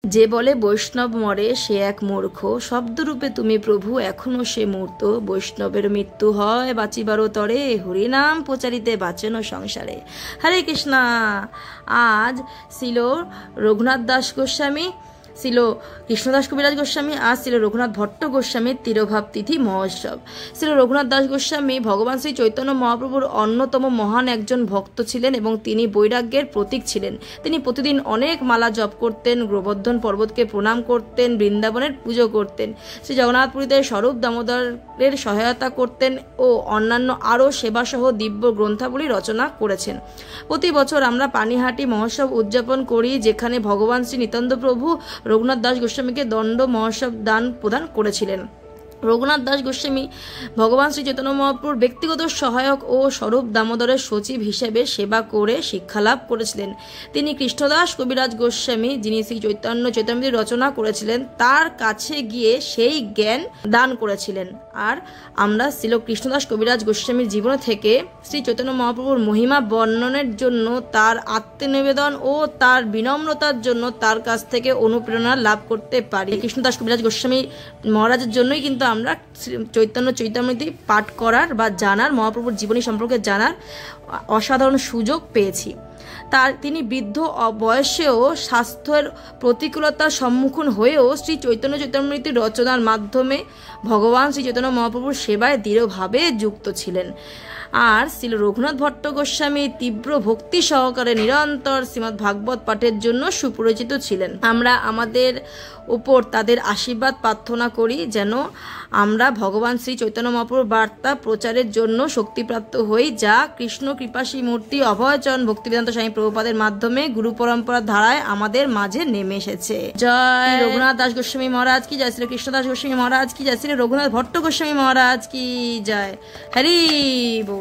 যে বলে বৈষ্ণব মরে সে এক মূর্খ, শব্দরূপে তুমি প্রভু এখনো সে মূর্ত। বৈষ্ণবের মৃত্যু হয় বাঁচিবারও তরে, হরিনাম প্রচারিতে বাঁচেন সংসারে। হরে কৃষ্ণা। আজ ছিল রঘুনাথ দাস গোস্বামী, ছিল কৃষ্ণদাস কবিরাজ গোস্বামী, আজ ছিল রঘুনাথ ভট্ট গোস্বামীর তিরোভাব তিথি মহোৎসব। ছিল রঘুনাথ দাস গোস্বামী ভগবান শ্রী চৈতন্য মহাপ্রভুর অন্যতম মহান একজন ভক্ত ছিলেন এবং তিনি বৈরাগ্যের প্রতীক ছিলেন। তিনি প্রতিদিন অনেক মালা জপ করতেন, গোবর্ধন পর্বতকে প্রণাম করতেন, বৃন্দাবনের পুজো করতেন, শ্রী জগন্নাথপুরীতে স্বরূপ দামোদরের সহায়তা করতেন ও অন্যান্য আরও সেবাসহ দিব্য গ্রন্থাবলী রচনা করেছেন। প্রতি বছর আমরা পানিহাটি মহোৎসব উদযাপন করি, যেখানে ভগবান শ্রী নিত্যানন্দ প্রভু রঘুনাথ দাস গোস্বামীকে দণ্ড মহোৎসব দান প্রদান করেছিলেন। রঘুনাথ দাস গোস্বামী ভগবান শ্রী চৈতন্য মহাপ্রভুর ব্যক্তিগত সহায়ক ও স্বরূপ দামোদরের সচিব হিসেবে সেবা করে শিক্ষালাভ করেছিলেন। তিনি কৃষ্ণদাস কবিরাজ গোস্বামী, যিনি শ্রী চৈতন্যদেব রচনা করেছিলেন, তার কাছে গিয়ে সেই জ্ঞান দান করেছিলেন। আর আমরা শ্রী কৃষ্ণদাস কবিরাজ গোস্বামীর জীবন থেকে শ্রী চৈতন্য মহাপ্রভুর মহিমা বর্ণনের জন্য, তার আত্মনিবেদন ও তার বিনম্রতার জন্য তার কাছ থেকে অনুপ্রেরণা লাভ করতে পারি। কৃষ্ণদাস কবিরাজ গোস্বামী মহারাজের জন্যই কিন্তু আমরা চৈতন্যমৃতি পাঠ করার বা জানার, মহাপ্রভুর জীবনী সম্পর্কে জানার অসাধারণ সুযোগ পেয়েছি। তিনি বৃদ্ধ বয়সেও স্বাস্থ্যের প্রতিকূলতার সম্মুখীন হয়েও শ্রী চৈতন্যমৃতি রচনার মাধ্যমে ভগবান শ্রী চৈতন্য মহাপ্রভুর সেবায় দৃঢ়ভাবে যুক্ত ছিলেন। আর শ্রী রঘুনাথ ভট্ট গোস্বামী তীব্র ভক্তি সহকারে নিরন্তর শ্রীমদ্ ভাগবত পাঠের জন্য সুপরিচিত ছিলেন। আমরা আমাদের উপর তাদের আশীর্বাদ প্রার্থনা করি, যেন আমরা ভগবান শ্রী চৈতন্য মহাপ্রভুর বার্তা প্রচারের জন্য শক্তিপ্রাপ্ত হই, যা কৃষ্ণ কৃপাসী মূর্তি অভয়চরণ ভক্তিবেদান্ত স্বামী প্রভুপাদের মাধ্যমে গুরু পরম্পরার ধারায় আমাদের মাঝে নেমে এসেছে। জয় রঘুনাথ দাস গোস্বামী মহারাজ কি জয়, শ্রী কৃষ্ণ দাস গোস্বামী মহারাজ কি জয়, শ্রী রঘুনাথ ভট্ট গোস্বামী মহারাজ কি জয়। হরি বল।